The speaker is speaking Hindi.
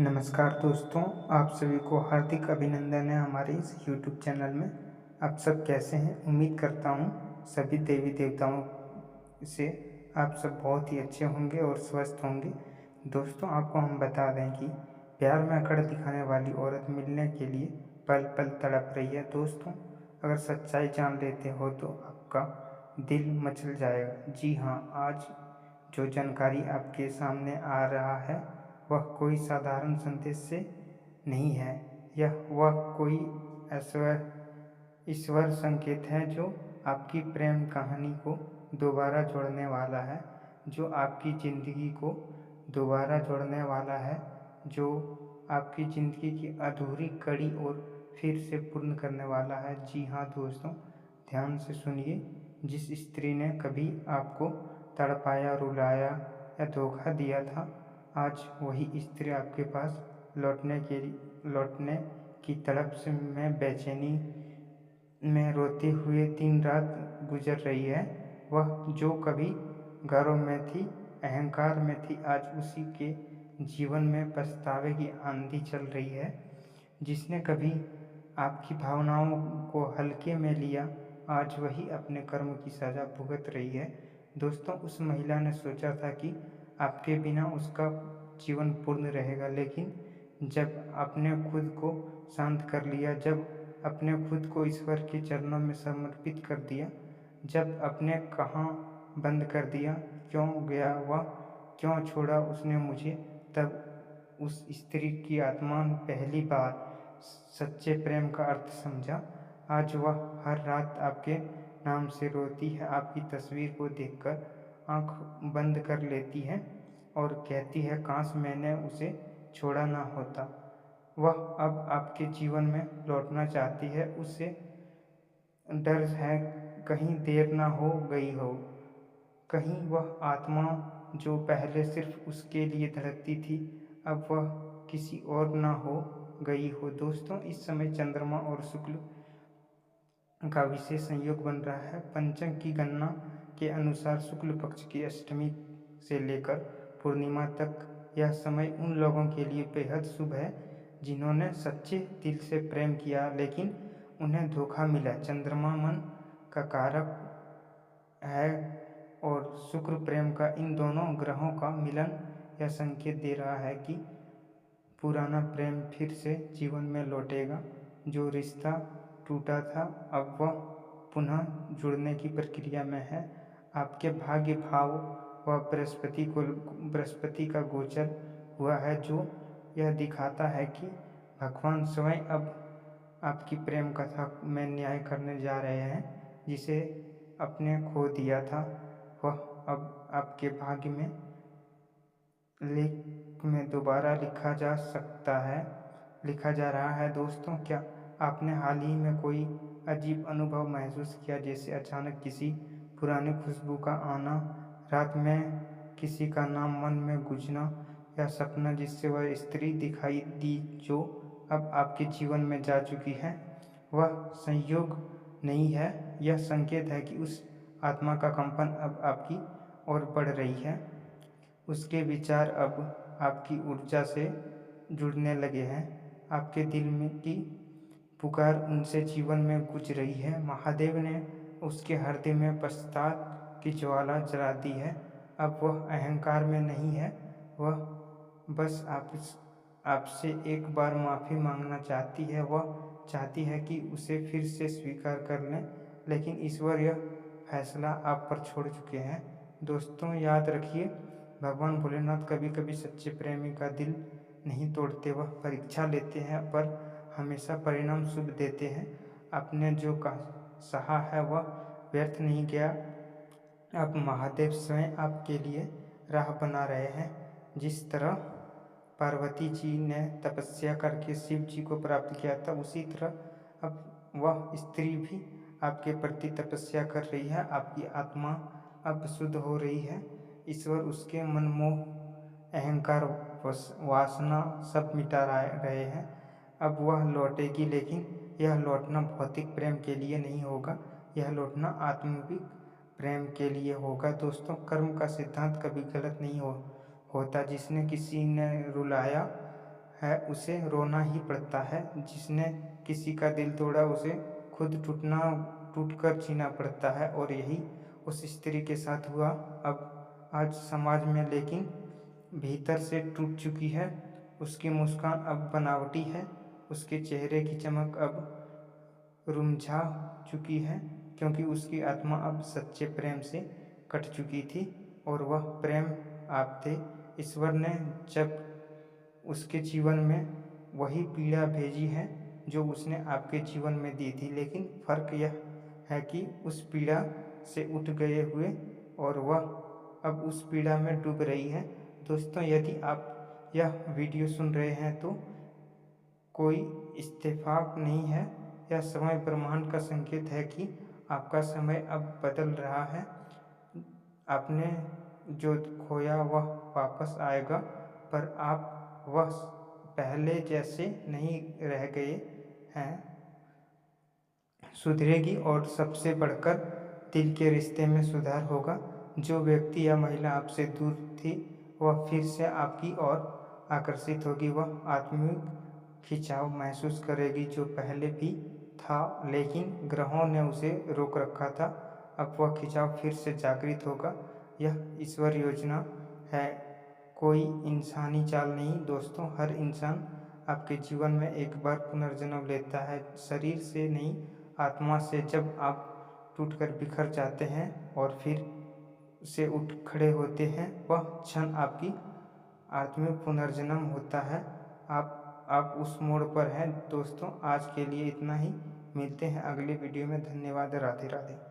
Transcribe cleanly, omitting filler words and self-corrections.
नमस्कार दोस्तों, आप सभी को हार्दिक अभिनंदन है हमारे इस यूट्यूब चैनल में। आप सब कैसे हैं? उम्मीद करता हूँ सभी देवी देवताओं से आप सब बहुत ही अच्छे होंगे और स्वस्थ होंगे। दोस्तों, आपको हम बता दें कि प्यार में अकड़ दिखाने वाली औरत मिलने के लिए पल पल तड़प रही है। दोस्तों, अगर सच्चाई जान लेते हो तो आपका दिल मचल जाएगा। जी हाँ, आज जो जानकारी आपके सामने आ रहा है वह कोई साधारण संदेश से नहीं है। वह कोई ईश्वर संकेत है जो आपकी प्रेम कहानी को दोबारा जोड़ने वाला है, जो आपकी ज़िंदगी को दोबारा जोड़ने वाला है, जो आपकी ज़िंदगी की अधूरी कड़ी और फिर से पूर्ण करने वाला है। जी हाँ दोस्तों, ध्यान से सुनिए। जिस स्त्री ने कभी आपको तड़पाया, रुलाया या धोखा दिया था, आज वही स्त्री आपके पास लौटने की तड़प से में बेचैनी में रोते हुए दिन रात गुजर रही है। वह जो कभी घरों में थी, अहंकार में थी, आज उसी के जीवन में पछतावे की आंधी चल रही है। जिसने कभी आपकी भावनाओं को हल्के में लिया, आज वही अपने कर्म की सजा भुगत रही है। दोस्तों, उस महिला ने सोचा था कि आपके बिना उसका जीवन पूर्ण रहेगा, लेकिन जब आपने खुद को शांत कर लिया, जब अपने खुद को ईश्वर के चरणों में समर्पित कर दिया, जब अपने कहाँ बंद कर दिया, क्यों गया वह, क्यों छोड़ा उसने मुझे, तब उस स्त्री की आत्मा ने पहली बार सच्चे प्रेम का अर्थ समझा। आज वह हर रात आपके नाम से रोती है, आपकी तस्वीर को देखकर आंख बंद कर लेती है और कहती है, काश मैंने उसे छोड़ा ना होता। वह अब आपके जीवन में लौटना चाहती है। उससे डर है कहीं देर ना हो गई हो, कहीं वह आत्मा जो पहले सिर्फ उसके लिए धड़कती थी, अब वह किसी और ना हो गई हो। दोस्तों, इस समय चंद्रमा और शुक्ल का विशेष संयोग बन रहा है। पंचांग की गणना के अनुसार शुक्ल पक्ष की अष्टमी से लेकर पूर्णिमा तक यह समय उन लोगों के लिए बेहद शुभ है जिन्होंने सच्चे दिल से प्रेम किया लेकिन उन्हें धोखा मिला। चंद्रमा मन का कारक है और शुक्र प्रेम का। इन दोनों ग्रहों का मिलन यह संकेत दे रहा है कि पुराना प्रेम फिर से जीवन में लौटेगा। जो रिश्ता टूटा था, अब वह पुनः जुड़ने की प्रक्रिया में है। आपके भाग्य भाव व बृहस्पति का गोचर हुआ है, जो यह दिखाता है कि भगवान स्वयं अब आपकी प्रेम कथा में न्याय करने जा रहे हैं। जिसे आपने खो दिया था, वह अब आपके भाग्य में लेख में दोबारा लिखा जा सकता है, लिखा जा रहा है। दोस्तों, क्या आपने हाल ही में कोई अजीब अनुभव महसूस किया, जैसे अचानक किसी पुरानी खुशबू का आना, रात में किसी का नाम मन में गूंजना, या सपना जिससे वह स्त्री दिखाई दी जो अब आपके जीवन में जा चुकी है? वह संयोग नहीं है, यह संकेत है कि उस आत्मा का कंपन अब आपकी ओर बढ़ रही है। उसके विचार अब आपकी ऊर्जा से जुड़ने लगे हैं। आपके दिल में की पुकार उनसे जीवन में गूंज रही है। महादेव ने उसके हृदय में पश्चाताप की ज्वाला जला दी है। अब वह अहंकार में नहीं है, वह बस आपसे एक बार माफ़ी मांगना चाहती है। वह चाहती है कि उसे फिर से स्वीकार कर लें, लेकिन ईश्वर यह फैसला आप पर छोड़ चुके हैं। दोस्तों, याद रखिए, भगवान भोलेनाथ कभी कभी सच्चे प्रेमी का दिल नहीं तोड़ते, वह परीक्षा लेते हैं पर हमेशा परिणाम शुभ देते हैं। आपने जो सहा है वह व्यर्थ नहीं गया। अब महादेव स्वयं आपके लिए राह बना रहे हैं। जिस तरह पार्वती जी ने तपस्या करके शिव जी को प्राप्त किया था, उसी तरह अब वह स्त्री भी आपके प्रति तपस्या कर रही है। आपकी आत्मा अब शुद्ध हो रही है। ईश्वर उसके मनमोह, अहंकार, वासना सब मिटा रहे हैं। अब वह लौटेगी, लेकिन यह लौटना भौतिक प्रेम के लिए नहीं होगा, यह लौटना आत्मिक प्रेम के लिए होगा। दोस्तों, कर्म का सिद्धांत कभी गलत नहीं होता। जिसने किसी ने रुलाया है उसे रोना ही पड़ता है। जिसने किसी का दिल तोड़ा उसे खुद टूटकर जीना पड़ता है, और यही उस स्त्री के साथ हुआ। अब आज समाज में लेकिन भीतर से टूट चुकी है। उसकी मुस्कान अब बनावटी है, उसके चेहरे की चमक अब रुंझा चुकी है, क्योंकि उसकी आत्मा अब सच्चे प्रेम से कट चुकी थी, और वह प्रेम आप थे। ईश्वर ने जब उसके जीवन में वही पीड़ा भेजी है जो उसने आपके जीवन में दी थी, लेकिन फ़र्क यह है कि उस पीड़ा से उठ गए हुए और वह अब उस पीड़ा में डूब रही है। दोस्तों, यदि आप यह वीडियो सुन रहे हैं तो कोई इत्तेफाक नहीं है, यह समय ब्रह्मांड का संकेत है कि आपका समय अब बदल रहा है। आपने जो खोया वह वापस आएगा, पर आप वह पहले जैसे नहीं रह गए हैं। सुधरेगी, और सबसे बढ़कर दिल के रिश्ते में सुधार होगा। जो व्यक्ति या महिला आपसे दूर थी वह फिर से आपकी ओर आकर्षित होगी। वह आत्मिक खिंचाव महसूस करेगी जो पहले भी था, लेकिन ग्रहों ने उसे रोक रखा था। अब वह खिंचाव फिर से जागृत होगा। यह ईश्वर योजना है, कोई इंसानी चाल नहीं। दोस्तों, हर इंसान आपके जीवन में एक बार पुनर्जन्म लेता है, शरीर से नहीं, आत्मा से। जब आप टूटकर बिखर जाते हैं और फिर से उठ खड़े होते हैं, वह क्षण आपकी आत्मिक पुनर्जन्म होता है। आप उस मोड़ पर हैं। दोस्तों, आज के लिए इतना ही। मिलते हैं अगले वीडियो में। धन्यवाद। राधे राधे।